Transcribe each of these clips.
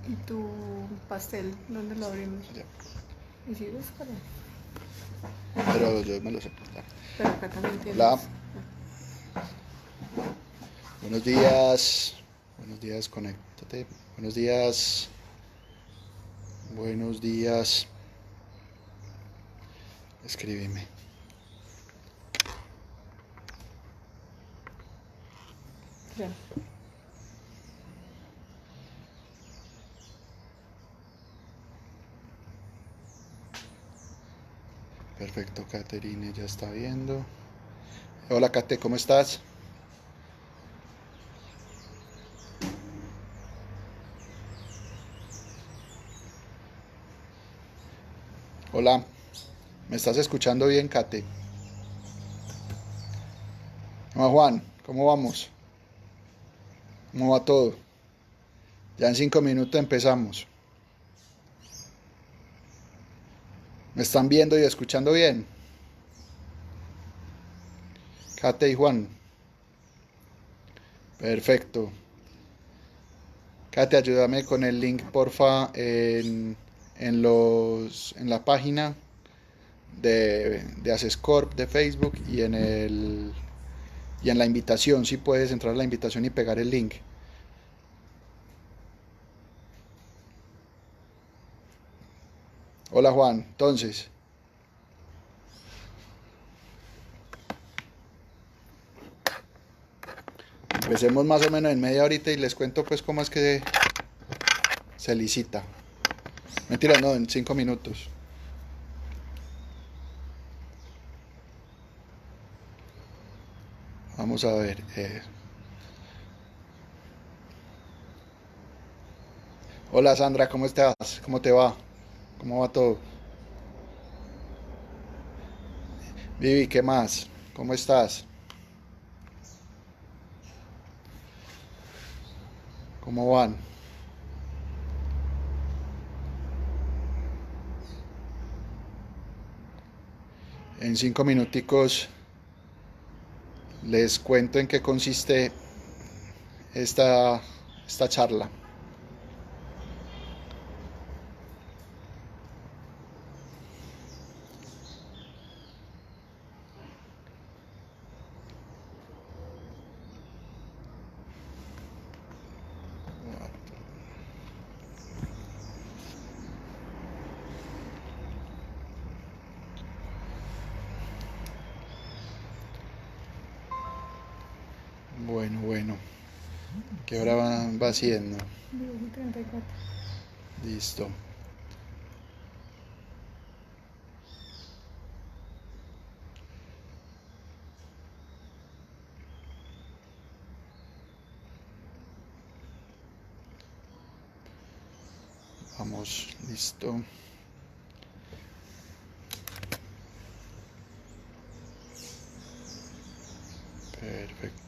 ¿Y tu pastel dónde lo abrimos? Ya. ¿Y si búscalo? Pero yo me lo sé. Ya. Pero acá también tienes. Hola, buenos días. Buenos días, conéctate. Buenos días. Buenos días. Escríbeme. Ya. Perfecto, Caterine ya está viendo. Hola, Kate, ¿cómo estás? Hola, ¿me estás escuchando bien, Kate? Hola, Juan, ¿cómo vamos? ¿Cómo va todo? Ya en 5 minutos empezamos. ¿Me están viendo y escuchando bien? Kate y Juan. Perfecto. Kate, ayúdame con el link, porfa, en la página de Asescorp de Facebook y en la invitación, si puedes entrar a la invitación y pegar el link. Hola, Juan. Entonces, empecemos más o menos en media horita y les cuento pues cómo es que se licita. Mentira, no, en 5 minutos. Vamos a ver. Hola, Sandra, ¿cómo estás? ¿Cómo te va? ¿Cómo va todo? Vivi, ¿qué más? ¿Cómo estás? ¿Cómo van? En 5 minuticos les cuento en qué consiste esta, esta charla. Bueno, bueno. ¿Qué hora va siendo? 10:34. Listo. Vamos, listo. Perfecto.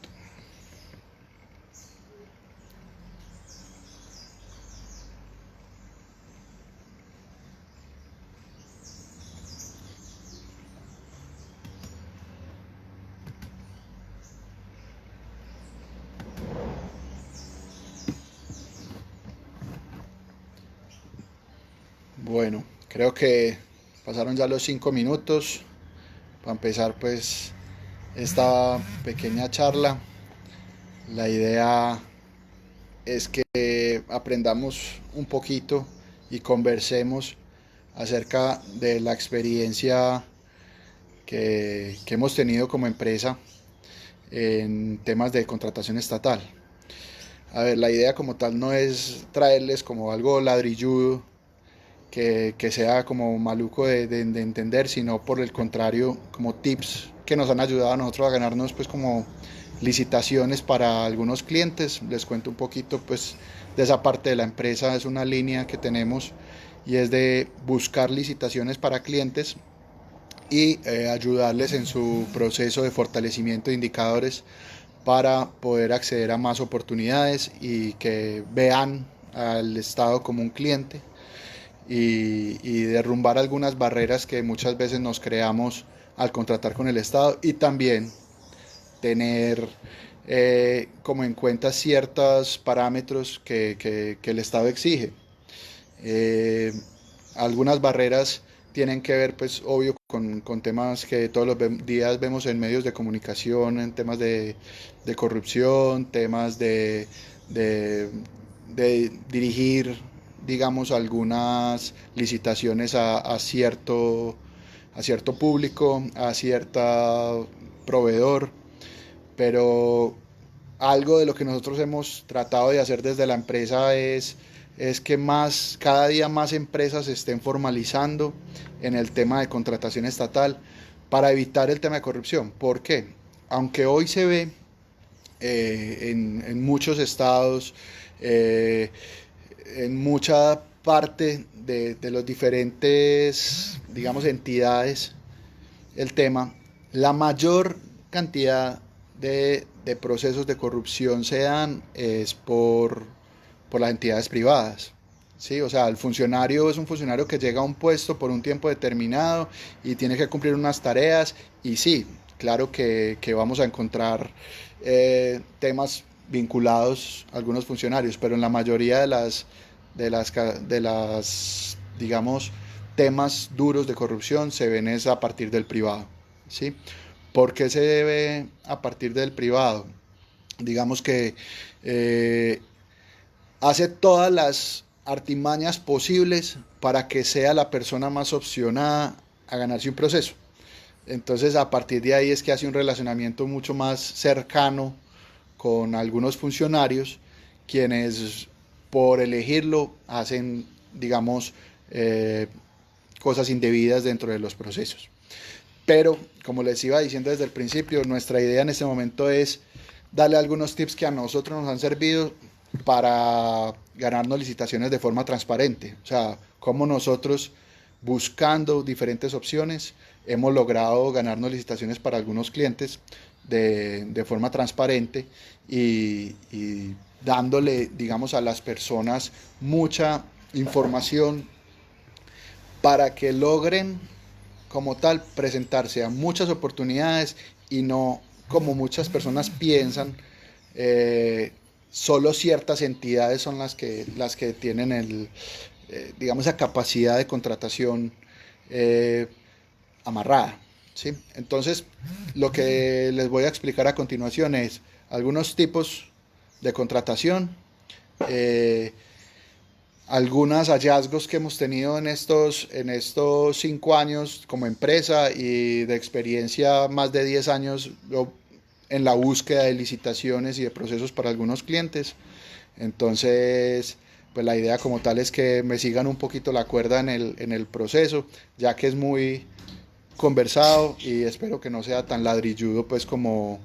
Bueno, creo que pasaron ya los 5 minutos para empezar pues esta pequeña charla. La idea es que aprendamos un poquito y conversemos acerca de la experiencia que hemos tenido como empresa en temas de contratación estatal. A ver, la idea como tal no es traerles como algo ladrilludo que sea como maluco de entender, sino por el contrario, como tips que nos han ayudado a nosotros a ganarnos pues como licitaciones para algunos clientes. Les cuento un poquito pues de esa parte de la empresa. Es una línea que tenemos y es de buscar licitaciones para clientes y ayudarles en su proceso de fortalecimiento de indicadores para poder acceder a más oportunidades y que vean al Estado como un cliente y derrumbar algunas barreras que muchas veces nos creamos al contratar con el Estado y también tener como en cuenta ciertos parámetros que el Estado exige. Algunas barreras tienen que ver, pues, obvio, con temas que todos los días vemos en medios de comunicación, en temas de corrupción, temas de dirigir, digamos, algunas licitaciones a cierto público, a cierto proveedor, pero algo de lo que nosotros hemos tratado de hacer desde la empresa es que cada día más empresas se estén formalizando en el tema de contratación estatal para evitar el tema de corrupción. ¿Por qué? Aunque hoy se ve en muchos estados, en mucha parte de los diferentes, digamos, entidades, el tema, la mayor cantidad de procesos de corrupción se dan es por las entidades privadas. ¿Sí? O sea, el funcionario es un funcionario que llega a un puesto por un tiempo determinado y tiene que cumplir unas tareas, y sí, claro que vamos a encontrar temas vinculados a algunos funcionarios, pero en la mayoría de las digamos, temas duros de corrupción se ven es a partir del privado. ¿Sí? ¿Por qué se debe a partir del privado? Digamos que hace todas las artimañas posibles para que sea la persona más opcionada a ganarse un proceso. Entonces, a partir de ahí es que hace un relacionamiento mucho más cercano con algunos funcionarios, quienes por elegirlo hacen, digamos, cosas indebidas dentro de los procesos. Pero, como les iba diciendo desde el principio, nuestra idea en este momento es darle algunos tips que a nosotros nos han servido para ganarnos licitaciones de forma transparente. O sea, cómo nosotros, buscando diferentes opciones, hemos logrado ganarnos licitaciones para algunos clientes de forma transparente y dándole, digamos, a las personas mucha información para que logren como tal presentarse a muchas oportunidades y no, como muchas personas piensan, solo ciertas entidades son las que tienen digamos, esa capacidad de contratación amarrada. ¿Sí? Entonces, lo que les voy a explicar a continuación es algunos tipos de contratación, algunos hallazgos que hemos tenido en estos 5 años como empresa y de experiencia más de 10 años en la búsqueda de licitaciones y de procesos para algunos clientes. Entonces, pues la idea como tal es que me sigan un poquito la cuerda en el proceso, ya que es muy conversado y espero que no sea tan ladrilludo pues como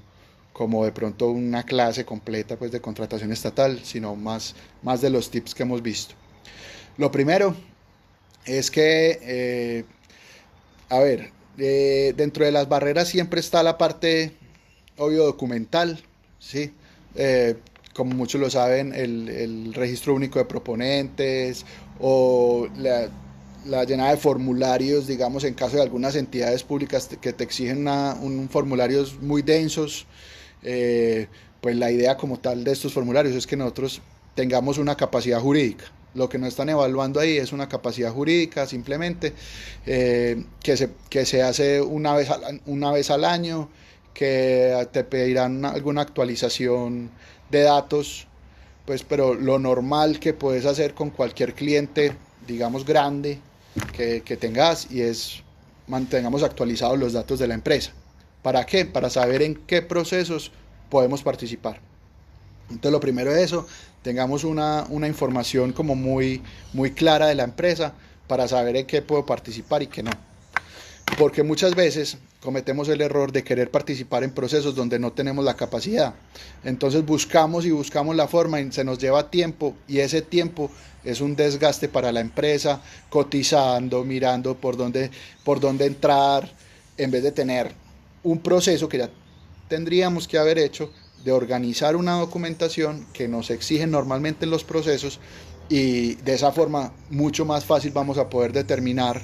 de pronto una clase completa pues de contratación estatal, sino más de los tips que hemos visto. Lo primero es que, dentro de las barreras siempre está la parte, obvio, documental, ¿sí? Como muchos lo saben, el registro único de proponentes o la llenada de formularios, digamos, en caso de algunas entidades públicas que te exigen un formularios muy densos. Pues la idea como tal de estos formularios es que nosotros tengamos una capacidad jurídica. Lo que nos están evaluando ahí es una capacidad jurídica simplemente, que se hace una vez al año, que te pedirán alguna actualización de datos, pues, pero lo normal que puedes hacer con cualquier cliente, digamos, grande que tengas, y es mantengamos actualizados los datos de la empresa. ¿Para qué? Para saber en qué procesos podemos participar. Entonces, lo primero es eso, tengamos una información como muy clara de la empresa para saber en qué puedo participar y qué no. Porque muchas veces cometemos el error de querer participar en procesos donde no tenemos la capacidad. Entonces buscamos la forma y se nos lleva tiempo, y ese tiempo es un desgaste para la empresa, cotizando, mirando por dónde entrar, en vez de tener un proceso que ya tendríamos que haber hecho, de organizar una documentación que nos exigen normalmente en los procesos, y de esa forma mucho más fácil vamos a poder determinar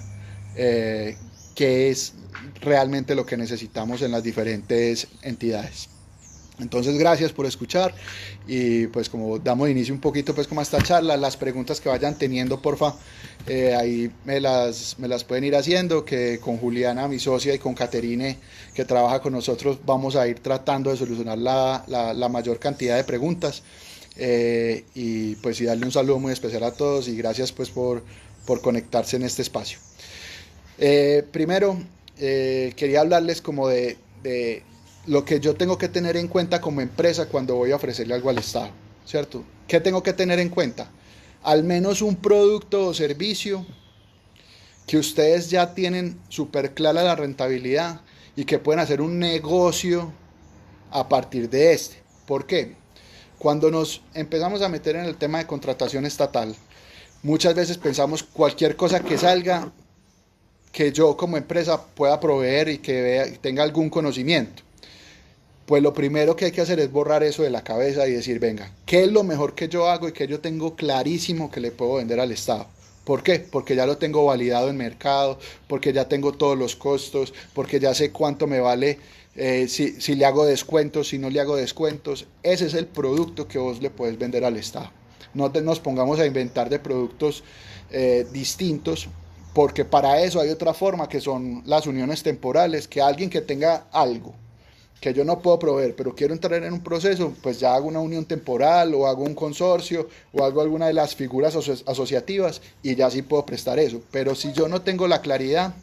qué es realmente lo que necesitamos en las diferentes entidades. Entonces, gracias por escuchar y pues como damos inicio un poquito pues como a esta charla, las preguntas que vayan teniendo, porfa, ahí me las pueden ir haciendo, que con Juliana, mi socia, y con Caterine, que trabaja con nosotros, vamos a ir tratando de solucionar la mayor cantidad de preguntas. Y pues y darle un saludo muy especial a todos y gracias pues por conectarse en este espacio. Primero, quería hablarles como de lo que yo tengo que tener en cuenta como empresa cuando voy a ofrecerle algo al Estado, ¿cierto? ¿Qué tengo que tener en cuenta? Al menos un producto o servicio que ustedes ya tienen súper clara la rentabilidad y que pueden hacer un negocio a partir de este. ¿Por qué? Cuando nos empezamos a meter en el tema de contratación estatal, muchas veces pensamos cualquier cosa que salga que yo como empresa pueda proveer y que tenga algún conocimiento. Pues lo primero que hay que hacer es borrar eso de la cabeza y decir, venga, ¿qué es lo mejor que yo hago y que yo tengo clarísimo que le puedo vender al Estado? ¿Por qué? Porque ya lo tengo validado en mercado, porque ya tengo todos los costos, porque ya sé cuánto me vale, si le hago descuentos, si no le hago descuentos. Ese es el producto que vos le puedes vender al Estado. No nos pongamos a inventar de productos distintos, porque para eso hay otra forma que son las uniones temporales, que alguien que tenga algo que yo no puedo proveer, pero quiero entrar en un proceso, pues ya hago una unión temporal o hago un consorcio o hago alguna de las figuras asociativas y ya sí puedo prestar eso. Pero si yo no tengo la claridad,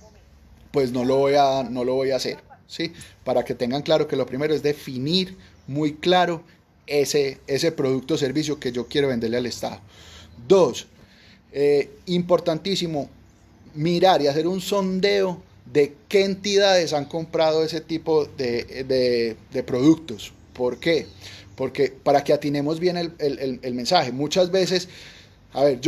pues no lo voy a hacer, ¿sí? Para que tengan claro que lo primero es definir muy claro ese producto o servicio que yo quiero venderle al Estado. Dos, importantísimo, mirar y hacer un sondeo de qué entidades han comprado ese tipo de productos. ¿Por qué? Porque para que atinemos bien el mensaje. Muchas veces, a ver,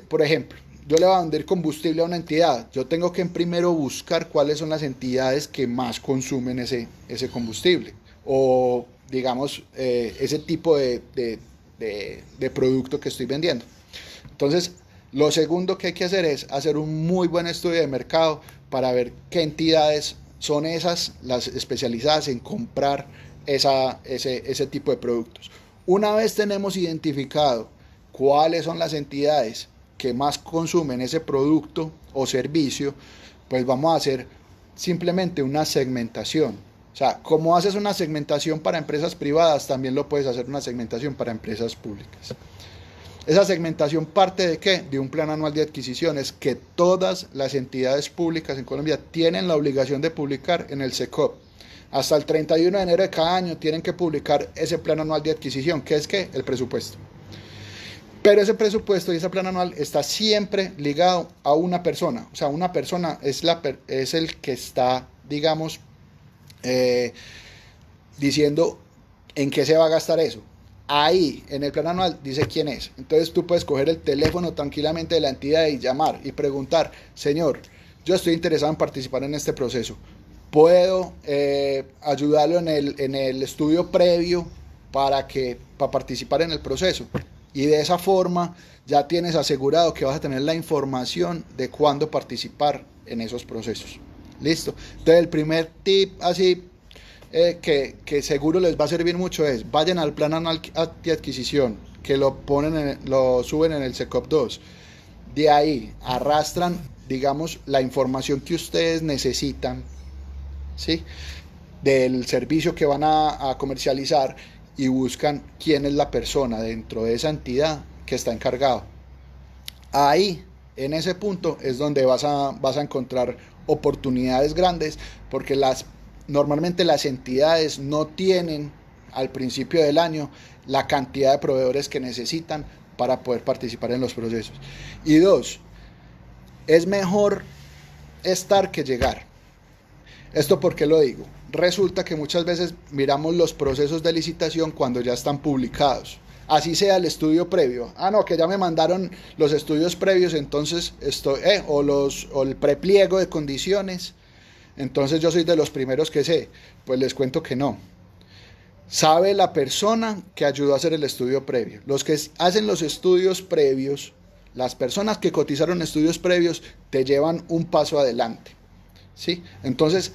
por ejemplo, yo le voy a vender combustible a una entidad, yo tengo que primero buscar cuáles son las entidades que más consumen ese combustible o digamos ese tipo de producto que estoy vendiendo. Entonces, lo segundo que hay que hacer es hacer un muy buen estudio de mercado para ver qué entidades son las especializadas en comprar ese tipo de productos. Una vez tenemos identificado cuáles son las entidades que más consumen ese producto o servicio, pues vamos a hacer simplemente una segmentación. O sea, como haces una segmentación para empresas privadas, también lo puedes hacer una segmentación para empresas públicas. Esa segmentación parte de ¿qué? De un plan anual de adquisiciones que todas las entidades públicas en Colombia tienen la obligación de publicar en el SECOP. Hasta el 31 de enero de cada año tienen que publicar ese plan anual de adquisición, que es ¿qué? El presupuesto. Pero ese presupuesto y ese plan anual está siempre ligado a una persona. O sea, una persona es el que está, digamos, diciendo en qué se va a gastar eso. Ahí, en el plan anual, dice quién es. Entonces tú puedes coger el teléfono tranquilamente de la entidad y llamar y preguntar, señor, yo estoy interesado en participar en este proceso. ¿Puedo ayudarlo en el estudio previo para participar en el proceso? Y de esa forma ya tienes asegurado que vas a tener la información de cuándo participar en esos procesos. ¿Listo? Entonces el primer tip así que seguro les va a servir mucho es, vayan al plan anual de adquisición, que lo suben en el SECOP 2. De ahí arrastran, digamos, la información que ustedes necesitan, ¿sí? Del servicio que van a comercializar y buscan quién es la persona dentro de esa entidad que está encargado. Ahí, en ese punto, es donde vas a encontrar oportunidades grandes, porque normalmente las entidades no tienen al principio del año la cantidad de proveedores que necesitan para poder participar en los procesos. Y dos, es mejor estar que llegar. ¿Esto por qué lo digo? Resulta que muchas veces miramos los procesos de licitación cuando ya están publicados. Así sea el estudio previo. No, que ya me mandaron los estudios previos, entonces o el prepliego de condiciones. Entonces yo soy de los primeros que sé. Pues les cuento que no. Sabe la persona que ayudó a hacer el estudio previo. Los que hacen los estudios previos, las personas que cotizaron estudios previos, te llevan un paso adelante, ¿sí? Entonces,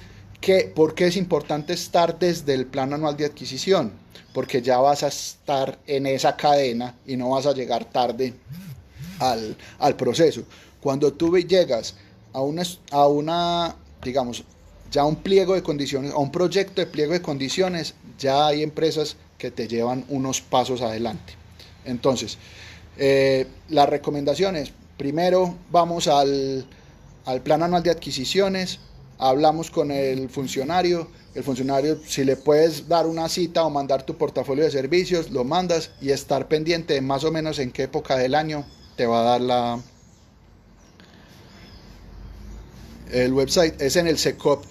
¿Por qué es importante estar desde el plan anual de adquisición? Porque ya vas a estar en esa cadena y no vas a llegar tarde al proceso. Cuando tú llegas a una, digamos, ya un pliego de condiciones, a un proyecto de pliego de condiciones, ya hay empresas que te llevan unos pasos adelante. Entonces, las recomendaciones, primero vamos al plan anual de adquisiciones, hablamos con el funcionario, si le puedes dar una cita o mandar tu portafolio de servicios, lo mandas, y estar pendiente de más o menos en qué época del año te va a dar el website. Es en el SECOP,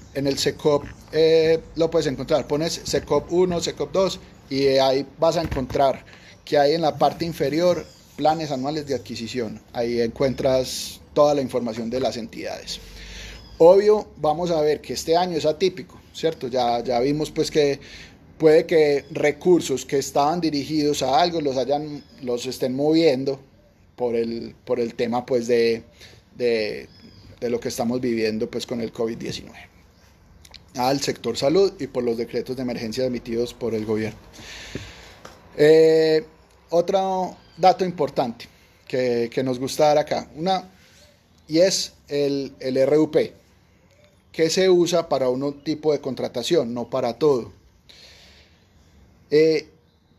lo puedes encontrar, pones SECOP 1, SECOP 2 y ahí vas a encontrar que hay en la parte inferior planes anuales de adquisición. Ahí encuentras toda la información de las entidades. Obvio, vamos a ver que este año es atípico, ¿cierto? Ya vimos pues que puede que recursos que estaban dirigidos a algo los estén moviendo por el tema pues de lo que estamos viviendo pues con el COVID-19 al sector salud y por los decretos de emergencia emitidos por el gobierno. Otro dato importante que nos gusta dar acá, y es el RUP, que se usa para un tipo de contratación, no para todo.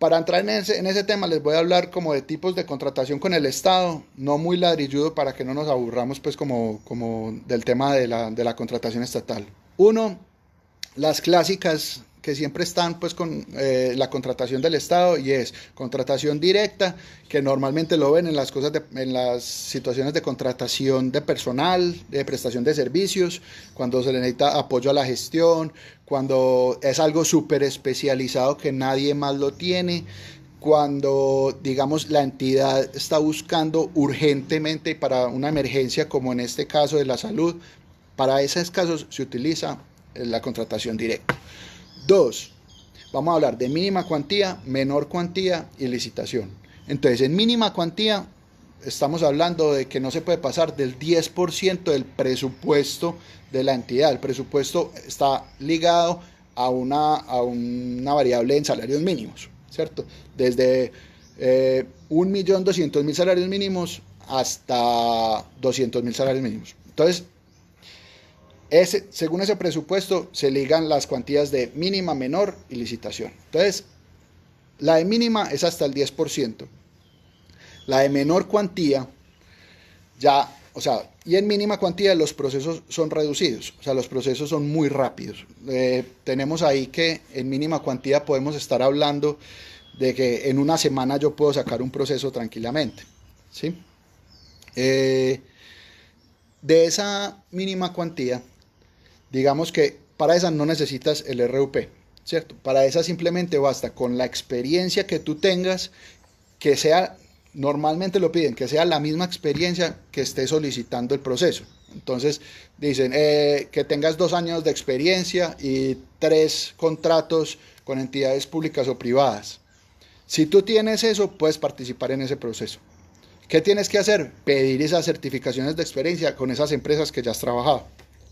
Para entrar en ese tema les voy a hablar como de tipos de contratación con el Estado, no muy ladrilludo para que no nos aburramos pues como del tema de la contratación estatal. Uno, las clásicas que siempre están pues con la contratación del Estado, y es contratación directa, que normalmente lo ven en las situaciones de contratación de personal, de prestación de servicios, cuando se le necesita apoyo a la gestión, cuando es algo súper especializado que nadie más lo tiene, cuando digamos la entidad está buscando urgentemente para una emergencia como en este caso de la salud. Para esos casos se utiliza la contratación directa. 2. Vamos a hablar de mínima cuantía, menor cuantía y licitación. Entonces, en mínima cuantía estamos hablando de que no se puede pasar del 10% del presupuesto de la entidad. El presupuesto está ligado a una variable en salarios mínimos, ¿cierto? Desde 1.200.000 salarios mínimos hasta 200.000 salarios mínimos. Entonces, según ese presupuesto se ligan las cuantías de mínima, menor y licitación. Entonces, la de mínima es hasta el 10%. La de menor cuantía y en mínima cuantía los procesos son reducidos, o sea, los procesos son muy rápidos. Tenemos ahí que en mínima cuantía podemos estar hablando de que en una semana yo puedo sacar un proceso tranquilamente, ¿sí? De esa mínima cuantía, digamos que para esa no necesitas el RUP, ¿cierto? Para esa simplemente basta con la experiencia que tú tengas, que sea, normalmente lo piden, que sea la misma experiencia que esté solicitando el proceso. Entonces dicen que tengas 2 años de experiencia y 3 contratos con entidades públicas o privadas. Si tú tienes eso, puedes participar en ese proceso. ¿Qué tienes que hacer? Pedir esas certificaciones de experiencia con esas empresas que ya has trabajado.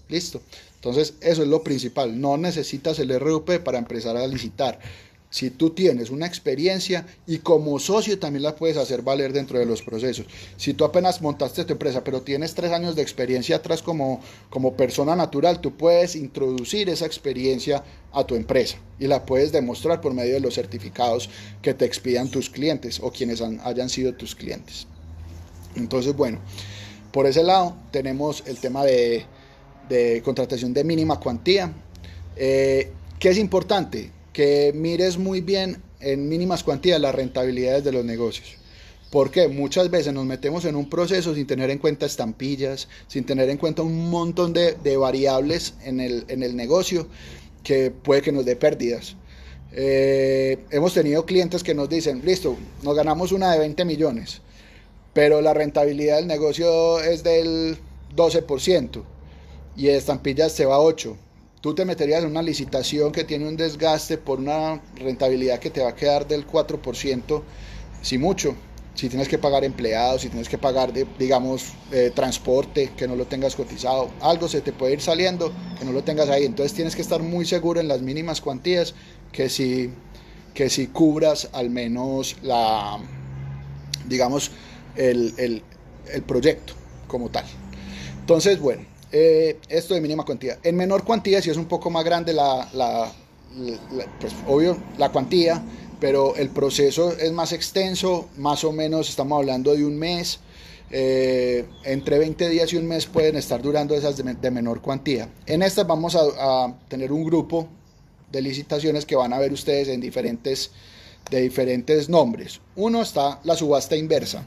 Listo. Entonces, eso es lo principal. No necesitas el RUP para empezar a licitar. Si tú tienes una experiencia, y como socio también la puedes hacer valer dentro de los procesos. Si tú apenas montaste tu empresa, pero tienes 3 años de experiencia atrás como persona natural, tú puedes introducir esa experiencia a tu empresa y la puedes demostrar por medio de los certificados que te expidan tus clientes o quienes hayan sido tus clientes. Entonces, bueno, por ese lado tenemos el tema de contratación de mínima cuantía. ¿Qué es importante? Que mires muy bien en mínimas cuantías las rentabilidades de los negocios. Porque muchas veces nos metemos en un proceso sin tener en cuenta estampillas, sin tener en cuenta un montón de variables en el negocio que puede que nos dé pérdidas. Hemos tenido clientes que nos dicen, listo, nos ganamos una de 20 millones, pero la rentabilidad del negocio es del 12%. Y de estampillas se va a 8. Tú te meterías en una licitación que tiene un desgaste por una rentabilidad que te va a quedar del 4%, si mucho. si tienes que pagar empleados, si tienes que pagar, digamos, transporte, que no lo tengas cotizado, algo se te puede ir saliendo, que no lo tengas ahí. Entonces tienes que estar muy seguro en las mínimas cuantías, que si cubras al menos digamos, el proyecto como tal. Entonces, bueno, esto de mínima cuantía. En menor cuantía, si es un poco más grande pues, obvio, la cuantía, pero el proceso es más extenso, más o menos estamos hablando de un mes. Entre 20 días y un mes pueden estar durando esas de menor cuantía. En estas vamos a tener un grupo de licitaciones que van a ver ustedes de diferentes nombres. Uno está la subasta inversa.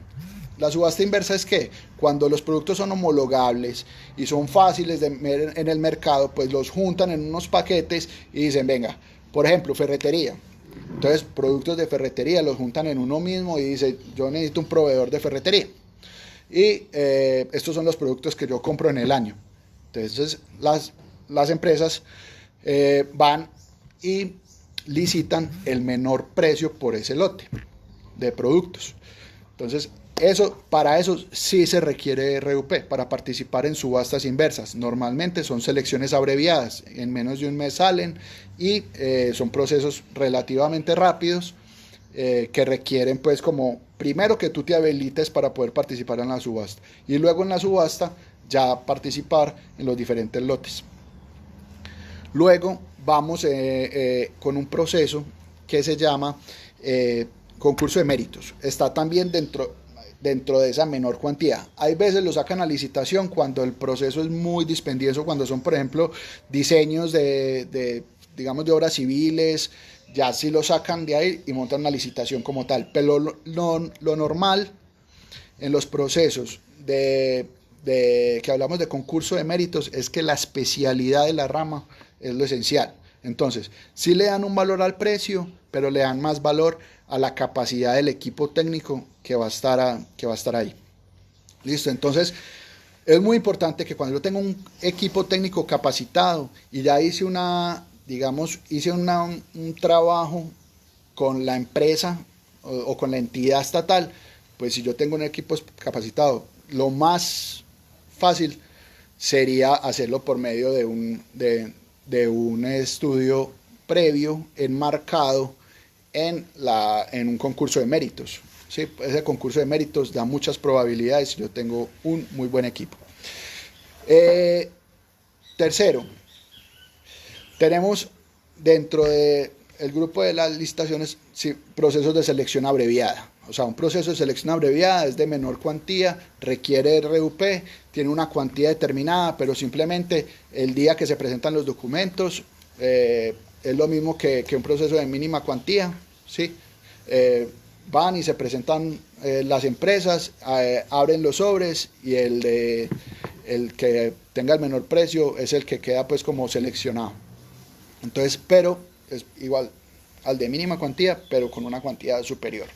La subasta inversa es que cuando los productos son homologables y son fáciles de ver en el mercado, pues los juntan en unos paquetes y dicen, venga, por ejemplo, ferretería. Entonces, productos de ferretería los juntan en uno mismo y dice, yo necesito un proveedor de ferretería. Y estos son los productos que yo compro en el año. Entonces, las empresas van y licitan el menor precio por ese lote de productos. Entonces, para eso sí se requiere RUP, para participar en subastas inversas. Normalmente son selecciones abreviadas, en menos de un mes salen y son procesos relativamente rápidos que requieren pues como primero que tú te habilites para poder participar en la subasta y luego en la subasta ya participar en los diferentes lotes. Luego vamos con un proceso que se llama concurso de méritos. Está también dentro de esa menor cuantía. Hay veces lo sacan a licitación cuando el proceso es muy dispendioso, cuando son, por ejemplo, diseños digamos, de obras civiles, ya sí lo sacan de ahí y montan una licitación como tal. Pero lo normal en los procesos que hablamos de concurso de méritos es que la especialidad de la rama es lo esencial. Entonces, sí le dan un valor al precio, pero le dan más valor a la capacidad del equipo técnico que va a estar ahí. Listo, entonces es muy importante que cuando yo tengo un equipo técnico capacitado y ya hice un trabajo con la empresa o con la entidad estatal, pues si yo tengo un equipo capacitado, lo más fácil sería hacerlo por medio de un estudio previo enmarcado en un concurso de méritos. ¿Sí? Ese concurso de méritos da muchas probabilidades si yo tengo un muy buen equipo. Tercero, tenemos dentro del grupo de las licitaciones procesos de selección abreviada. O sea, un proceso de selección abreviada es de menor cuantía, requiere RUP, tiene una cuantía determinada, pero simplemente el día que se presentan los documentos es lo mismo que un proceso de mínima cuantía, ¿sí? Van y se presentan las empresas, abren los sobres y el que tenga el menor precio es el que queda pues como seleccionado. Entonces, pero es igual al de mínima cuantía, pero con una cuantía superior.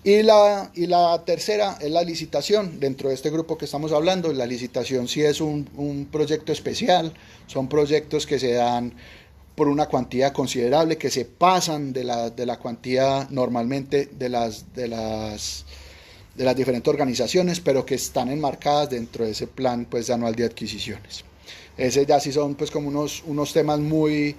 Y la tercera es la licitación. Dentro de este grupo que estamos hablando, la licitación sí es un proyecto especial, son proyectos que se dan por una cuantía considerable, que se pasan de la cuantía normalmente de las diferentes organizaciones, pero que están enmarcadas dentro de ese plan pues anual de adquisiciones. Ese ya sí son pues como unos temas muy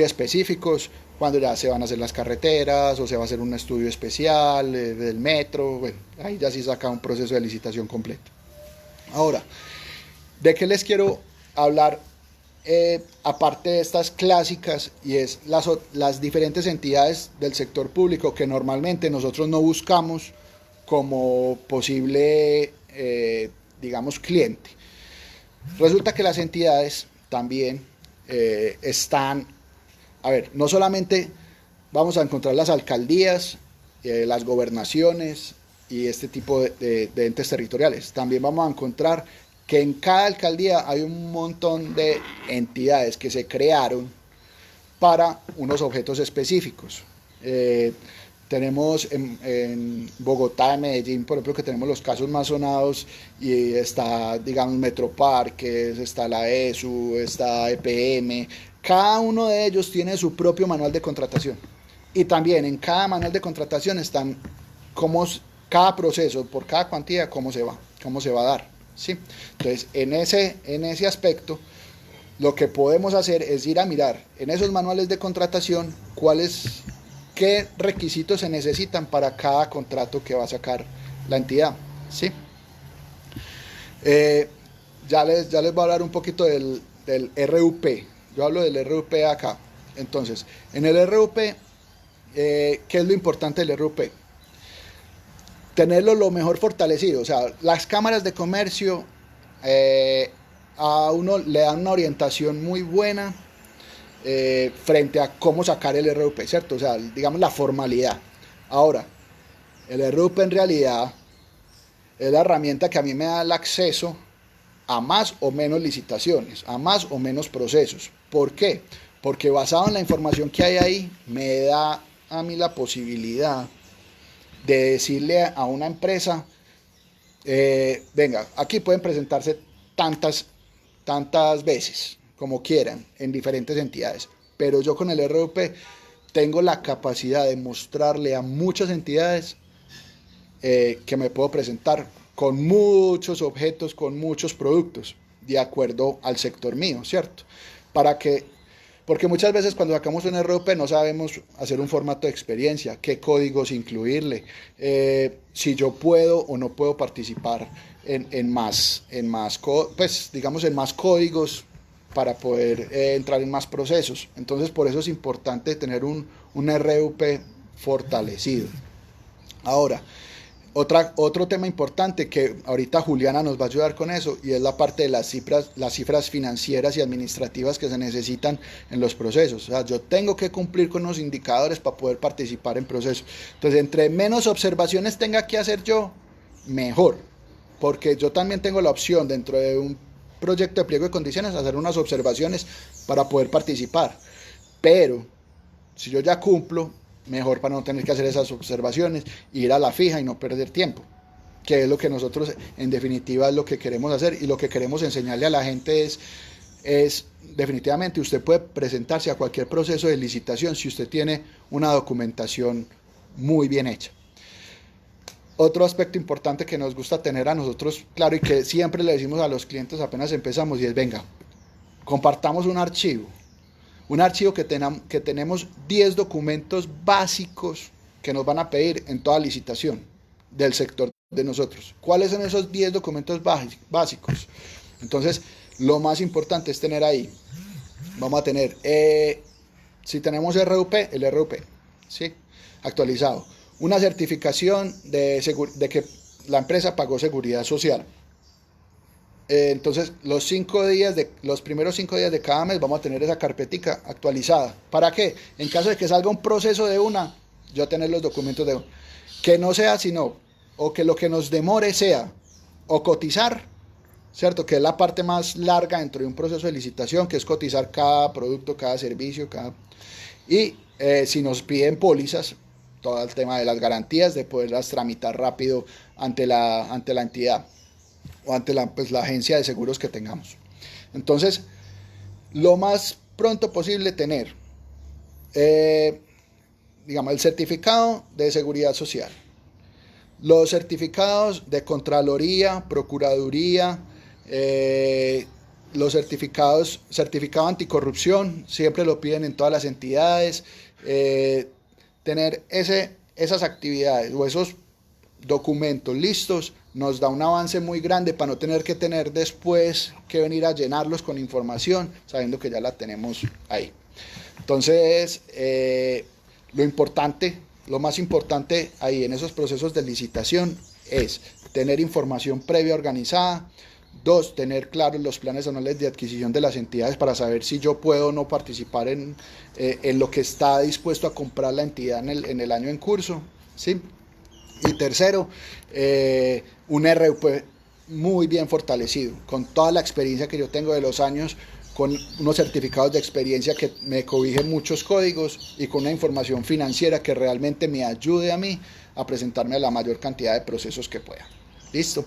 específicos, cuando ya se van a hacer las carreteras o se va a hacer un estudio especial del metro, bueno, ahí ya sí saca un proceso de licitación completo. Ahora, ¿de qué les quiero hablar? Aparte de estas clásicas, y es las diferentes entidades del sector público que normalmente nosotros no buscamos como posible, digamos, cliente. Resulta que las entidades también están, a ver, no solamente vamos a encontrar las alcaldías, las gobernaciones y este tipo de entes territoriales, también vamos a encontrar que en cada alcaldía hay un montón de entidades que se crearon para unos objetos específicos. Tenemos en Bogotá, en Medellín, por ejemplo, que tenemos los casos más sonados y está, digamos, Metroparques, está la ESU, está EPM. Cada uno de ellos tiene su propio manual de contratación. Y también en cada manual de contratación están cómo cada proceso, por cada cuantía, cómo se va a dar, ¿sí? Entonces, en ese aspecto, lo que podemos hacer es ir a mirar en esos manuales de contratación qué requisitos se necesitan para cada contrato que va a sacar la entidad, ¿sí? Ya les voy a hablar un poquito del RUP. Yo hablo del RUP acá. Entonces, en el RUP, ¿qué es lo importante del RUP? Tenerlo lo mejor fortalecido. O sea, las cámaras de comercio a uno le dan una orientación muy buena frente a cómo sacar el RUP, ¿cierto? O sea, digamos la formalidad. Ahora, el RUP en realidad es la herramienta que a mí me da el acceso a más o menos licitaciones, a más o menos procesos. ¿Por qué? Porque basado en la información que hay ahí, me da a mí la posibilidad de decirle a una empresa, venga, aquí pueden presentarse tantas veces como quieran en diferentes entidades, pero yo con el RUP tengo la capacidad de mostrarle a muchas entidades que me puedo presentar con muchos objetos, con muchos productos, de acuerdo al sector mío, ¿cierto? Porque muchas veces cuando sacamos un RUP no sabemos hacer un formato de experiencia, qué códigos incluirle, si yo puedo o no puedo participar en más códigos para poder entrar en más procesos. Entonces por eso es importante tener un RUP fortalecido. Ahora, otro tema importante que ahorita Juliana nos va a ayudar con eso, y es la parte de las cifras financieras y administrativas que se necesitan en los procesos. O sea, yo tengo que cumplir con los indicadores para poder participar en procesos. Entonces, entre menos observaciones tenga que hacer yo, mejor, porque yo también tengo la opción dentro de un proyecto de pliego de condiciones hacer unas observaciones para poder participar. Pero si yo ya cumplo, mejor para no tener que hacer esas observaciones, ir a la fija y no perder tiempo, que es lo que nosotros en definitiva es lo que queremos hacer, y lo que queremos enseñarle a la gente es definitivamente usted puede presentarse a cualquier proceso de licitación si usted tiene una documentación muy bien hecha. Otro aspecto importante que nos gusta tener a nosotros claro, y que siempre le decimos a los clientes apenas empezamos, y es venga, compartamos un archivo que tenemos 10 documentos básicos que nos van a pedir en toda licitación del sector de nosotros. ¿Cuáles son esos 10 documentos básicos? Entonces, lo más importante es tener ahí, vamos a tener, si tenemos RUP, el RUP, ¿sí? Actualizado. Una certificación de que la empresa pagó seguridad social. Entonces los primeros 5 días de cada mes vamos a tener esa carpetica actualizada. ¿Para qué? En caso de que salga un proceso de yo tener los documentos de que no sea sino, o que lo que nos demore sea, o cotizar, ¿cierto? Que es la parte más larga dentro de un proceso de licitación, que es cotizar cada producto, cada servicio, y si nos piden pólizas, todo el tema de las garantías, de poderlas tramitar rápido ante la entidad o ante la agencia de seguros que tengamos. Entonces, lo más pronto posible tener, el certificado de seguridad social, los certificados de Contraloría, Procuraduría, los certificado anticorrupción, siempre lo piden en todas las entidades, tener esas actividades o esos documentos listos nos da un avance muy grande para no tener que tener después que venir a llenarlos con información sabiendo que ya la tenemos ahí. Entonces lo más importante ahí en esos procesos de licitación es tener información previa organizada. 2, tener claros los planes anuales de adquisición de las entidades para saber si yo puedo o no participar en lo que está dispuesto a comprar la entidad en el año en curso, ¿sí? Y tercero, un RUP muy bien fortalecido, con toda la experiencia que yo tengo de los años, con unos certificados de experiencia que me cobijen muchos códigos y con una información financiera que realmente me ayude a mí a presentarme a la mayor cantidad de procesos que pueda. ¿Listo?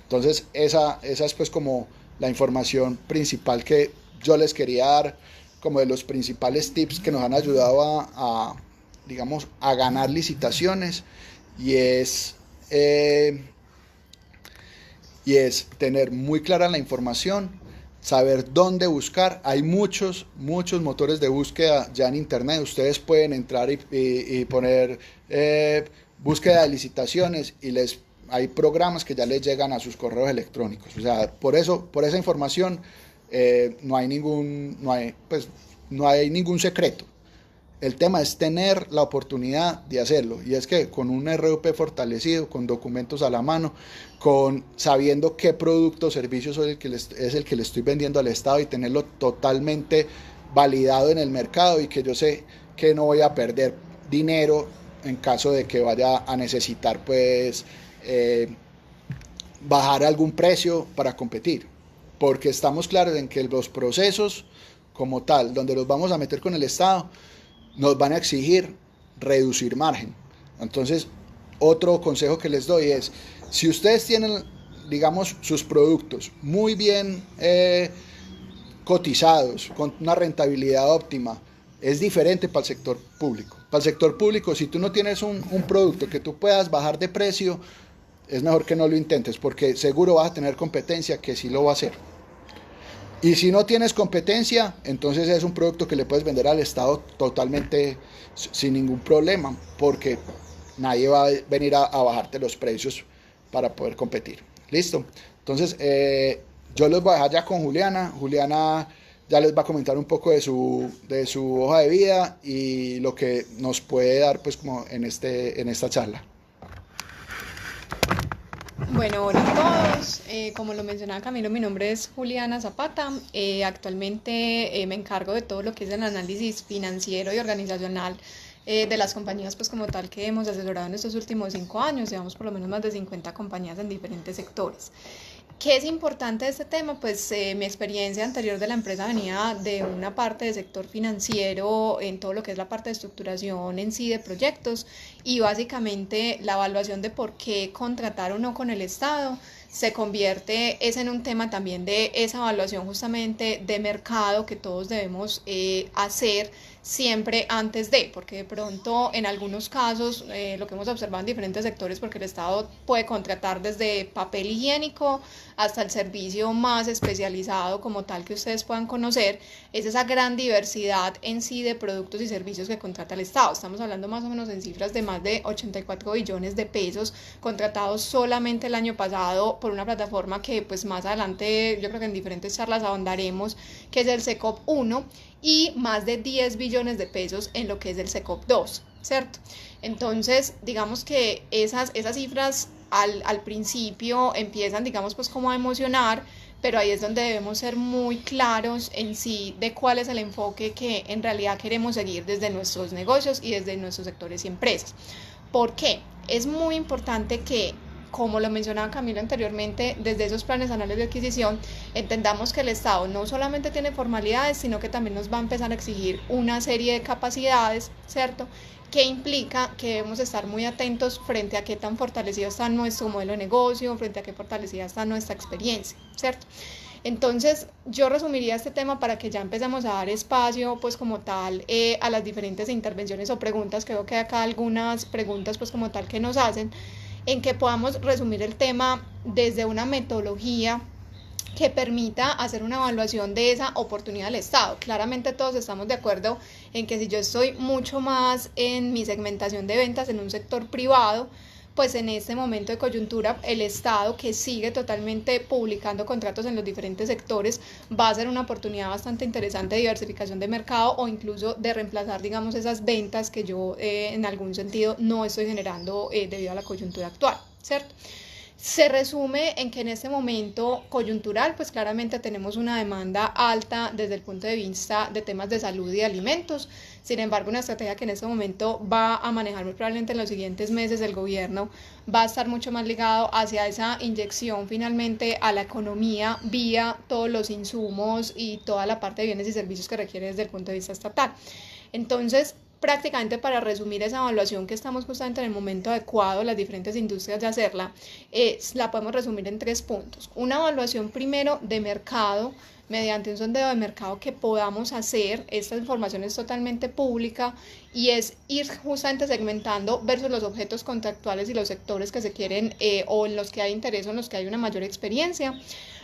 Entonces esa es pues como la información principal que yo les quería dar, como de los principales tips que nos han ayudado a ganar licitaciones, y es y es tener muy clara la información, saber dónde buscar. Hay muchos motores de búsqueda ya en internet. Ustedes pueden entrar y poner búsqueda de licitaciones y hay programas que ya les llegan a sus correos electrónicos. O sea, por esa información no hay ningún secreto. El tema es tener la oportunidad de hacerlo, y es que con un RUP fortalecido, con documentos a la mano, sabiendo qué producto o servicio es el que le estoy vendiendo al Estado, y tenerlo totalmente validado en el mercado, y que yo sé que no voy a perder dinero en caso de que vaya a necesitar pues bajar algún precio para competir, porque estamos claros en que los procesos como tal, donde los vamos a meter con el Estado, nos van a exigir reducir margen. Entonces, otro consejo que les doy es, si ustedes tienen, digamos, sus productos muy bien cotizados, con una rentabilidad óptima, es diferente para el sector público. Para el sector público, si tú no tienes un producto que tú puedas bajar de precio, es mejor que no lo intentes, porque seguro vas a tener competencia que sí lo va a hacer. Y si no tienes competencia, entonces es un producto que le puedes vender al Estado totalmente sin ningún problema, porque nadie va a venir a bajarte los precios para poder competir. ¿Listo? Entonces, yo los voy a dejar ya con Juliana. Juliana ya les va a comentar un poco de su hoja de vida y lo que nos puede dar pues como en esta charla. Bueno, hola a todos. Como lo mencionaba Camilo, mi nombre es Juliana Zapata. Actualmente me encargo de todo lo que es el análisis financiero y organizacional de las compañías pues como tal que hemos asesorado en estos últimos 5 años. Llevamos por lo menos más de 50 compañías en diferentes sectores. ¿Qué es importante de este tema? Pues mi experiencia anterior de la empresa venía de una parte del sector financiero en todo lo que es la parte de estructuración en sí de proyectos, y básicamente la evaluación de por qué contratar o no con el Estado se convierte en un tema también de esa evaluación justamente de mercado que todos debemos hacer siempre antes de, porque de pronto en algunos casos lo que hemos observado en diferentes sectores, porque el Estado puede contratar desde papel higiénico hasta el servicio más especializado como tal que ustedes puedan conocer, es esa gran diversidad en sí de productos y servicios que contrata el Estado. Estamos hablando más o menos en cifras de más de 84 billones de pesos contratados solamente el año pasado por una plataforma que pues más adelante yo creo que en diferentes charlas ahondaremos, que es el SECOP 1, y más de 10 billones de pesos en lo que es el SECOP 2, ¿cierto? Entonces, digamos que esas cifras al principio empiezan, digamos, pues como a emocionar, pero ahí es donde debemos ser muy claros en sí de cuál es el enfoque que en realidad queremos seguir desde nuestros negocios y desde nuestros sectores y empresas. ¿Por qué? Es muy importante que, como lo mencionaba Camilo anteriormente, desde esos planes anuales de adquisición, entendamos que el Estado no solamente tiene formalidades, sino que también nos va a empezar a exigir una serie de capacidades, ¿cierto?, que implica que debemos estar muy atentos frente a qué tan fortalecido está nuestro modelo de negocio, frente a qué fortalecida está nuestra experiencia, ¿cierto? Entonces, yo resumiría este tema para que ya empecemos a dar espacio, pues como tal, a las diferentes intervenciones o preguntas. Creo que acá algunas preguntas, pues como tal, que nos hacen, en que podamos resumir el tema desde una metodología que permita hacer una evaluación de esa oportunidad del Estado. Claramente todos estamos de acuerdo en que si yo estoy mucho más en mi segmentación de ventas en un sector privado, pues en este momento de coyuntura el Estado, que sigue totalmente publicando contratos en los diferentes sectores, va a ser una oportunidad bastante interesante de diversificación de mercado, o incluso de reemplazar, digamos, esas ventas que yo en algún sentido no estoy generando debido a la coyuntura actual, ¿cierto? Se resume en que en este momento coyuntural, pues claramente tenemos una demanda alta desde el punto de vista de temas de salud y alimentos. Sin embargo, una estrategia que en este momento va a manejar muy probablemente en los siguientes meses el gobierno va a estar mucho más ligado hacia esa inyección finalmente a la economía vía todos los insumos y toda la parte de bienes y servicios que requiere desde el punto de vista estatal. Entonces, prácticamente para resumir esa evaluación que estamos justamente en el momento adecuado, las diferentes industrias de hacerla, la podemos resumir en 3 puntos. Una evaluación primero de mercado, mediante un sondeo de mercado que podamos hacer. Esta información es totalmente pública y es ir justamente segmentando versus los objetos contractuales y los sectores que se quieren o en los que hay interés o en los que hay una mayor experiencia.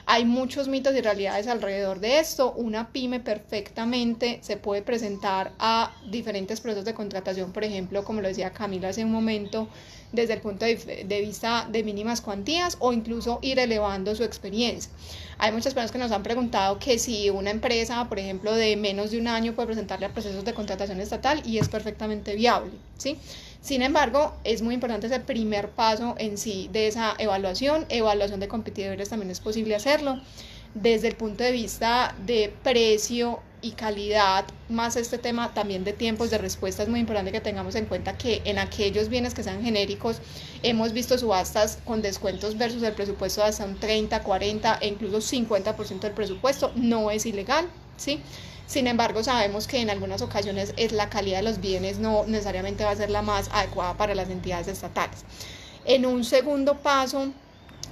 Hay muchos mitos y realidades alrededor de esto. Una pyme perfectamente se puede presentar a diferentes procesos de contratación, por ejemplo, como lo decía Camila hace un momento, desde el punto de vista de mínimas cuantías o incluso ir elevando su experiencia. Hay muchas personas que nos han preguntado que si una empresa, por ejemplo, de menos de un año puede presentarle a procesos de contratación estatal, y es perfectamente viable, ¿sí? Sin embargo, es muy importante ese primer paso en sí de esa evaluación de competidores. También es posible hacerlo desde el punto de vista de precio y calidad, más este tema también de tiempos de respuesta. Es muy importante que tengamos en cuenta que en aquellos bienes que sean genéricos hemos visto subastas con descuentos versus el presupuesto de hasta un 30, 40 e incluso 50% del presupuesto. No es ilegal, ¿sí? Sin embargo, sabemos que en algunas ocasiones la calidad de los bienes no necesariamente va a ser la más adecuada para las entidades estatales. En un segundo paso,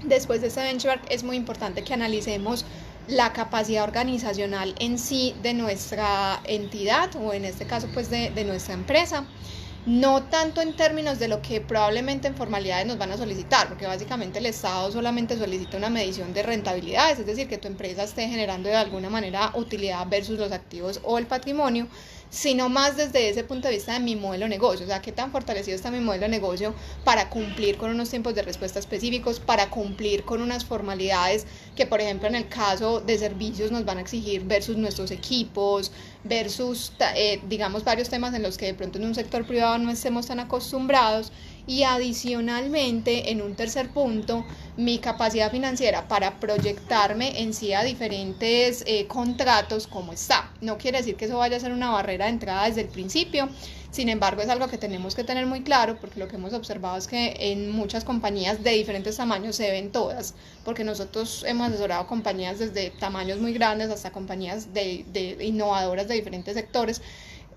después de este benchmark, es muy importante que analicemos la capacidad organizacional en sí de nuestra entidad, o en este caso pues de nuestra empresa. No tanto en términos de lo que probablemente en formalidades nos van a solicitar, porque básicamente el Estado solamente solicita una medición de rentabilidades, es decir, que tu empresa esté generando de alguna manera utilidad versus los activos o el patrimonio, sino más desde ese punto de vista de mi modelo de negocio. O sea, qué tan fortalecido está mi modelo de negocio para cumplir con unos tiempos de respuesta específicos, para cumplir con unas formalidades que, por ejemplo, en el caso de servicios nos van a exigir versus nuestros equipos, versus, digamos, varios temas en los que de pronto en un sector privado no estemos tan acostumbrados. Y adicionalmente, en un tercer punto, mi capacidad financiera para proyectarme en sí a diferentes contratos, como está. No quiere decir que eso vaya a ser una barrera de entrada desde el principio. Sin embargo, es algo que tenemos que tener muy claro, porque lo que hemos observado es que en muchas compañías de diferentes tamaños, se ven todas, porque nosotros hemos asesorado compañías desde tamaños muy grandes hasta compañías de innovadoras de diferentes sectores.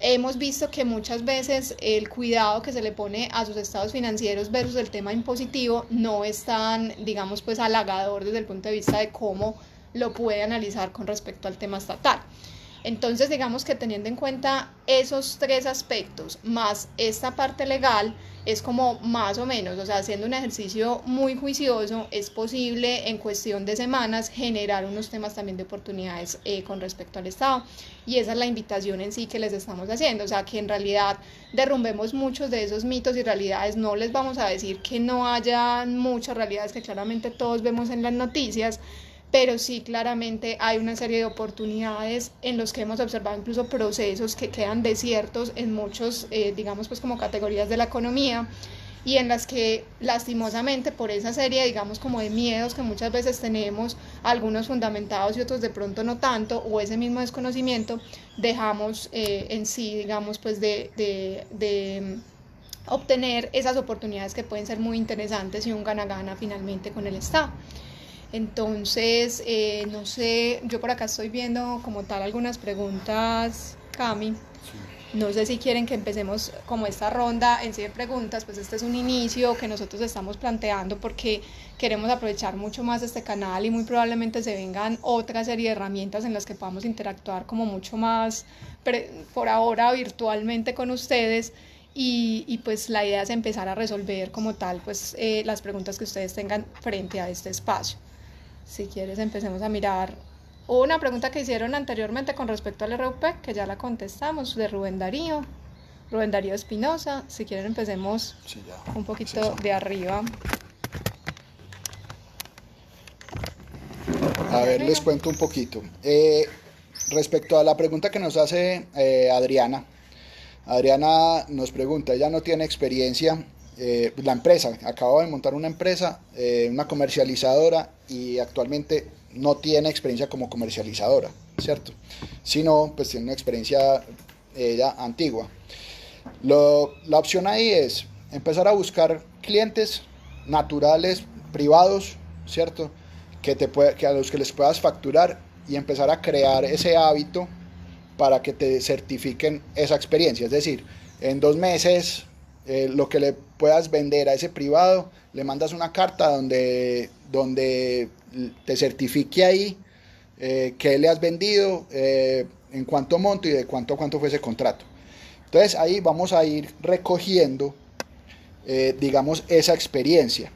Hemos visto que muchas veces el cuidado que se le pone a sus estados financieros versus el tema impositivo no es tan, digamos, pues halagador desde el punto de vista de cómo lo puede analizar con respecto al tema estatal. Entonces, digamos que teniendo en cuenta esos tres aspectos, más esta parte legal, es como más o menos, o sea, haciendo un ejercicio muy juicioso, es posible en cuestión de semanas generar unos temas también de oportunidades con respecto al Estado. Y esa es la invitación en sí que les estamos haciendo, o sea, que en realidad derrumbemos muchos de esos mitos y realidades. No les vamos a decir que no haya muchas realidades que claramente todos vemos en las noticias, pero sí claramente hay una serie de oportunidades en los que hemos observado incluso procesos que quedan desiertos en muchos, digamos, pues como categorías de la economía, y en las que lastimosamente por esa serie, digamos, como de miedos que muchas veces tenemos, algunos fundamentados y otros de pronto no tanto, o ese mismo desconocimiento, dejamos en sí, digamos, pues de obtener esas oportunidades que pueden ser muy interesantes y un gana-gana finalmente con el Estado. Entonces, no sé, yo por acá estoy viendo como tal algunas preguntas, Cami. No sé si quieren que empecemos como esta ronda en sí de preguntas. Pues este es un inicio que nosotros estamos planteando porque queremos aprovechar mucho más este canal y muy probablemente se vengan otra serie de herramientas en las que podamos interactuar como mucho más, por ahora virtualmente con ustedes. Y pues la idea es empezar a resolver como tal pues las preguntas que ustedes tengan frente a este espacio. Si quieres empecemos a mirar. Hubo una pregunta que hicieron anteriormente con respecto al RUP, que ya la contestamos, de Rubén Darío Espinosa. Si quieren empecemos un poquito de arriba. A ver, les cuento un poquito. Respecto a la pregunta que nos hace Adriana nos pregunta, ella no tiene experiencia, la empresa, acaba de montar una empresa, una comercializadora, y actualmente no tiene experiencia como comercializadora, ¿cierto? Sino, pues tiene una experiencia ella antigua. La opción ahí es empezar a buscar clientes naturales, privados, ¿cierto? Que a los que les puedas facturar, y empezar a crear ese hábito para que te certifiquen esa experiencia. Es decir, en 2 meses, lo que le puedas vender a ese privado, le mandas una carta donde te certifique ahí qué le has vendido, en cuánto monto y de cuánto a cuánto fue ese contrato. Entonces ahí vamos a ir recogiendo, digamos, esa experiencia.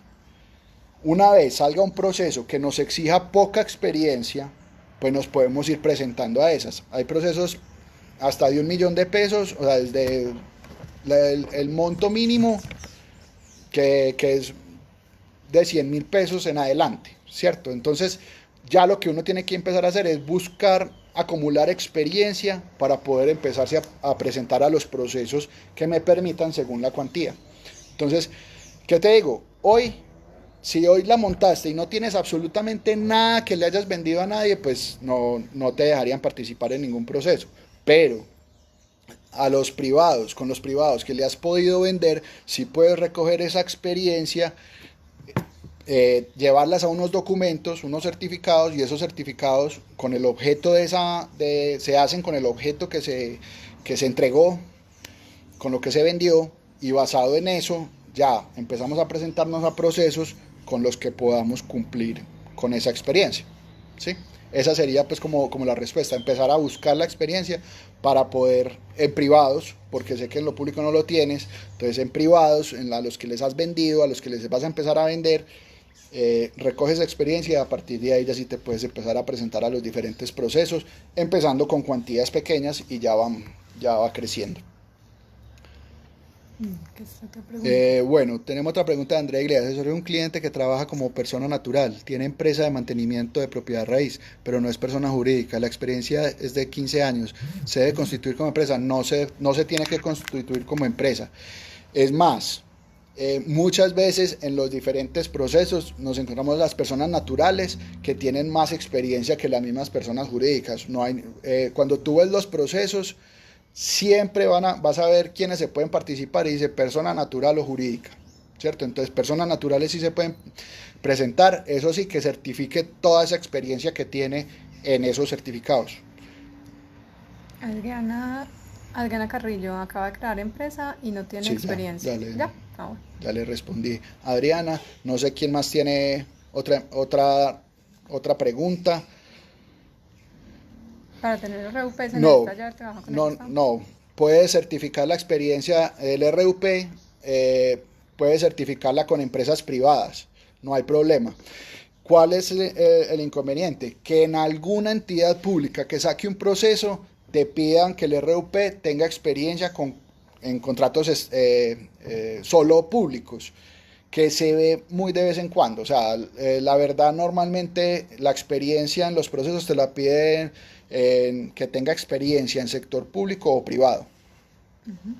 Una vez salga un proceso que nos exija poca experiencia, pues nos podemos ir presentando a esas. Hay procesos hasta de 1.000.000 de pesos, o sea, desde el monto mínimo que es de 100.000 pesos en adelante, ¿cierto? Entonces ya lo que uno tiene que empezar a hacer es buscar acumular experiencia para poder empezarse a presentar a los procesos que me permitan según la cuantía. Entonces, ¿qué te digo? Si hoy la montaste y no tienes absolutamente nada que le hayas vendido a nadie, pues no te dejarían participar en ningún proceso. Pero a los privados, con los privados que le has podido vender, sí puedes recoger esa experiencia, llevarlas a unos documentos, unos certificados, y esos certificados con el objeto se hacen con el objeto que se entregó, con lo que se vendió, y basado en eso ya empezamos a presentarnos a procesos con los que podamos cumplir con esa experiencia, ¿sí? Esa sería pues como la respuesta, empezar a buscar la experiencia para poder, en privados, porque sé que en lo público no lo tienes, entonces en privados, a los que les has vendido, a los que les vas a empezar a vender, recoges experiencia, y a partir de ahí ya sí te puedes empezar a presentar a los diferentes procesos, empezando con cuantías pequeñas y ya va creciendo. ¿Qué es otra pregunta? Bueno, tenemos otra pregunta de Andrea Iglesias. Sobre un cliente que trabaja como persona natural, tiene empresa de mantenimiento de propiedad raíz, pero no es persona jurídica. La experiencia es de 15 años. ¿Se debe constituir como empresa? No se tiene que constituir como empresa. Es más, muchas veces en los diferentes procesos nos encontramos las personas naturales que tienen más experiencia que las mismas personas jurídicas. Cuando tú ves los procesos, siempre vas a ver quiénes se pueden participar y dice persona natural o jurídica, ¿cierto? Entonces personas naturales sí se pueden presentar, eso sí, que certifique toda esa experiencia que tiene en esos certificados. Adriana Carrillo acaba de crear empresa y no tiene experiencia. ¿Ya? Ya le respondí. Adriana, no sé quién más tiene otra pregunta. Para tener el RUP se necesita ya haber trabajado con el No, puede certificar la experiencia del RUP, puede certificarla con empresas privadas, no hay problema. ¿Cuál es el inconveniente? Que en alguna entidad pública que saque un proceso te pidan que el RUP tenga experiencia en contratos solo públicos, que se ve muy de vez en cuando. O sea, la verdad, normalmente la experiencia en los procesos te la piden que tenga experiencia en sector público o privado. Uh-huh.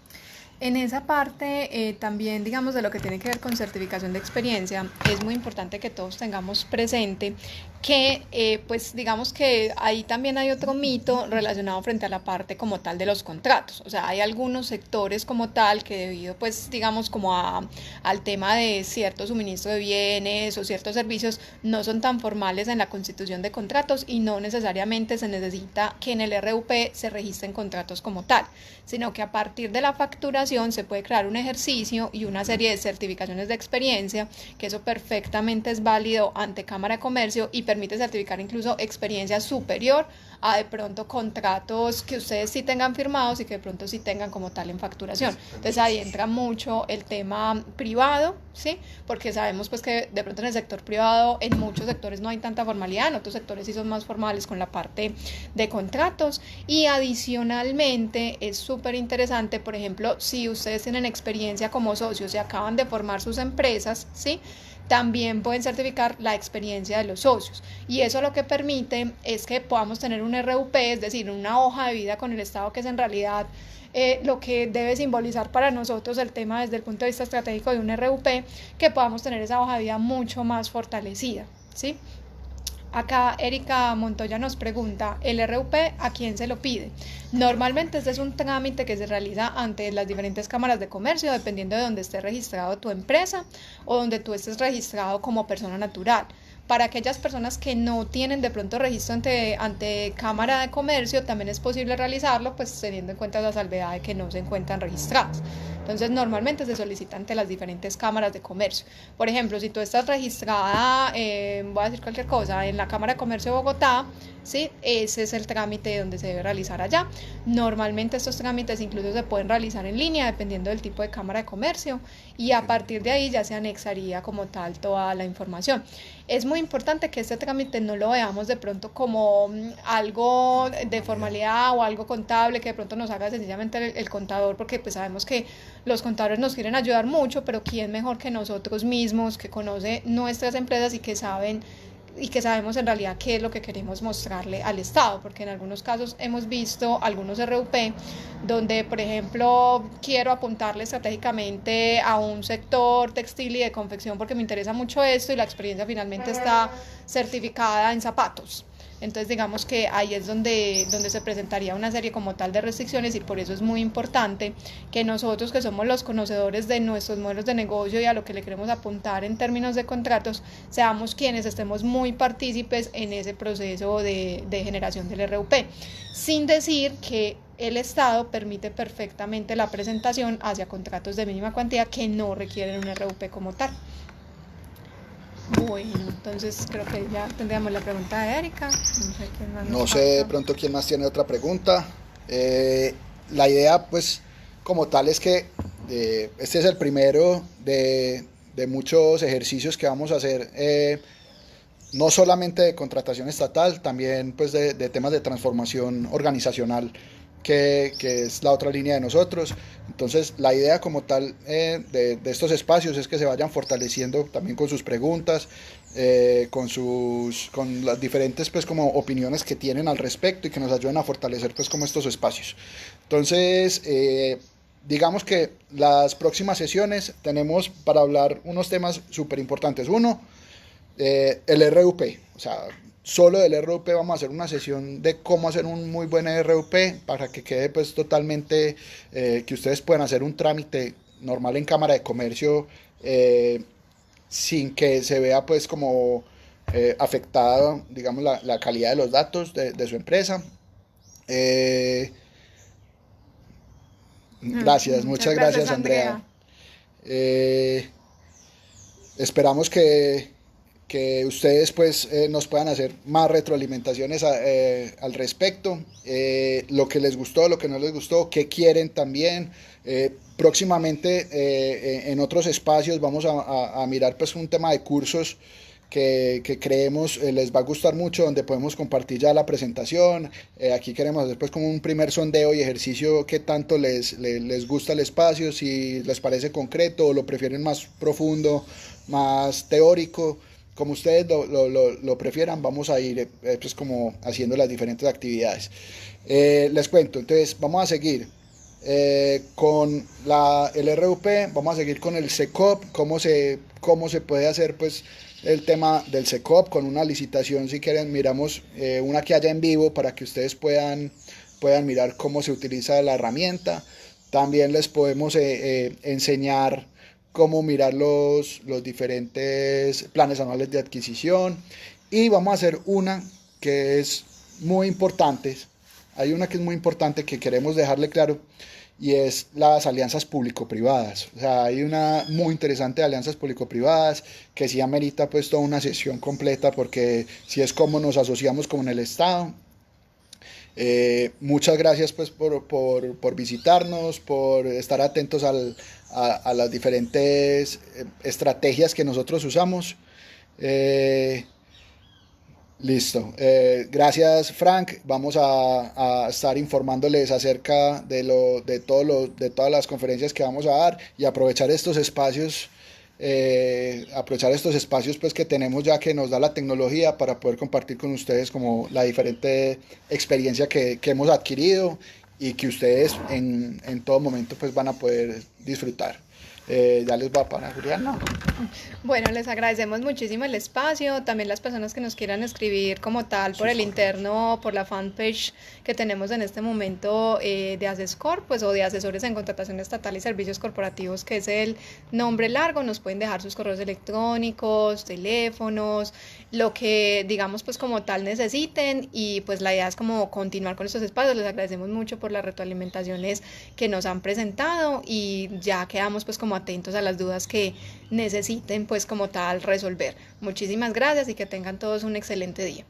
En esa parte, también, digamos, de lo que tiene que ver con certificación de experiencia, es muy importante que todos tengamos presente que, pues, digamos que ahí también hay otro mito relacionado frente a la parte como tal de los contratos. O sea, hay algunos sectores como tal que debido, pues, digamos, como al tema de cierto suministro de bienes o ciertos servicios, no son tan formales en la constitución de contratos y no necesariamente se necesita que en el RUP se registren contratos como tal, sino que a partir de la facturación se puede crear un ejercicio y una serie de certificaciones de experiencia, que eso perfectamente es válido ante Cámara de Comercio y permite certificar incluso experiencia superior a de pronto contratos que ustedes sí tengan firmados y que de pronto sí tengan como tal en facturación. Entonces ahí entra mucho el tema privado, ¿sí? Porque sabemos pues que de pronto en el sector privado, en muchos sectores no hay tanta formalidad, en otros sectores sí son más formales con la parte de contratos. Y adicionalmente es súper interesante, por ejemplo, si ustedes tienen experiencia como socios y acaban de formar sus empresas, ¿sí?, también pueden certificar la experiencia de los socios, y eso lo que permite es que podamos tener un RUP, es decir, una hoja de vida con el Estado, que es en realidad lo que debe simbolizar para nosotros el tema desde el punto de vista estratégico de un RUP, que podamos tener esa hoja de vida mucho más fortalecida, ¿sí? Acá Erika Montoya nos pregunta, ¿el RUP a quién se lo pide? Normalmente este es un trámite que se realiza ante las diferentes cámaras de comercio, dependiendo de donde esté registrado tu empresa o donde tú estés registrado como persona natural. Para aquellas personas que no tienen de pronto registro ante Cámara de Comercio, también es posible realizarlo, pues teniendo en cuenta la salvedad de que no se encuentran registradas. Entonces normalmente se solicita ante las diferentes cámaras de comercio. Por ejemplo, si tú estás registrada, voy a decir cualquier cosa, en la Cámara de Comercio de Bogotá, ¿sí? Ese es el trámite donde se debe realizar allá. Normalmente estos trámites incluso se pueden realizar en línea dependiendo del tipo de Cámara de Comercio, y a partir de ahí ya se anexaría como tal toda la información. Es muy importante que este trámite no lo veamos de pronto como algo de formalidad o algo contable que de pronto nos haga sencillamente el contador, porque pues sabemos que los contadores nos quieren ayudar mucho, pero quién mejor que nosotros mismos, que conoce nuestras empresas y que sabemos en realidad qué es lo que queremos mostrarle al Estado, porque en algunos casos hemos visto algunos RUP donde, por ejemplo, quiero apuntarle estratégicamente a un sector textil y de confección porque me interesa mucho esto y la experiencia finalmente está certificada en zapatos. Entonces digamos que ahí es donde se presentaría una serie como tal de restricciones, y por eso es muy importante que nosotros, que somos los conocedores de nuestros modelos de negocio y a lo que le queremos apuntar en términos de contratos, seamos quienes estemos muy partícipes en ese proceso de generación del RUP, sin decir que el Estado permite perfectamente la presentación hacia contratos de mínima cuantía que no requieren un RUP como tal. Bueno, entonces creo que ya tendríamos la pregunta de Erika. No sé de pronto quién más tiene otra pregunta. La idea pues como tal es que este es el primero de muchos ejercicios que vamos a hacer, no solamente de contratación estatal, también pues de temas de transformación organizacional, que es la otra línea de nosotros. Entonces la idea como tal de estos espacios es que se vayan fortaleciendo también con sus preguntas, con las diferentes pues como opiniones que tienen al respecto, y que nos ayuden a fortalecer pues como estos espacios. Entonces digamos que las próximas sesiones tenemos para hablar unos temas súper importantes. Uno, el RUP, o sea, solo del RUP vamos a hacer una sesión de cómo hacer un muy buen RUP para que quede pues totalmente, que ustedes puedan hacer un trámite normal en Cámara de Comercio sin que se vea pues como afectada, digamos, la calidad de los datos de su empresa. Gracias, muchas gracias, Andrea. Esperamos que ustedes pues nos puedan hacer más retroalimentaciones al respecto, lo que les gustó, lo que no les gustó, qué quieren también. Próximamente en otros espacios vamos a mirar pues un tema de cursos que creemos les va a gustar mucho, donde podemos compartir ya la presentación. Aquí queremos hacer pues como un primer sondeo y ejercicio, qué tanto les gusta el espacio, si les parece concreto o lo prefieren más profundo, más teórico. Como ustedes lo prefieran, vamos a ir pues como haciendo las diferentes actividades. Les cuento, entonces vamos a seguir con el RUP, vamos a seguir con el SECOP, cómo se puede hacer pues el tema del SECOP con una licitación. Si quieren miramos una que haya en vivo para que ustedes puedan mirar cómo se utiliza la herramienta. También les podemos enseñar cómo mirar los diferentes planes anuales de adquisición, y vamos a hacer una que es muy importante. Hay una que es muy importante que queremos dejarle claro, y es las alianzas público-privadas. O sea, hay una muy interesante de alianzas público-privadas que sí amerita pues toda una sesión completa, porque si es como nos asociamos como en el Estado. Muchas gracias pues por visitarnos, por estar atentos a las diferentes estrategias que nosotros usamos. Listo. Gracias, Frank. Vamos a estar informándoles acerca de todas las conferencias que vamos a dar, y aprovechar estos espacios. Pues que tenemos ya, que nos da la tecnología, para poder compartir con ustedes como la diferente experiencia que hemos adquirido, y que ustedes en todo momento pues van a poder disfrutar. Ya les va para Juliana. Bueno, les agradecemos muchísimo el espacio, también las personas que nos quieran escribir como tal por Sus el correos. interno, por la fanpage que tenemos en este momento de Asescor, pues o de Asesores en Contratación Estatal y Servicios Corporativos, que es el nombre largo, nos pueden dejar sus correos electrónicos, teléfonos, lo que digamos pues como tal necesiten y pues la idea es como continuar con estos espacios. Les agradecemos mucho por las retroalimentaciones que nos han presentado y ya quedamos pues como atentos a las dudas que necesiten pues como tal resolver. Muchísimas gracias y que tengan todos un excelente día.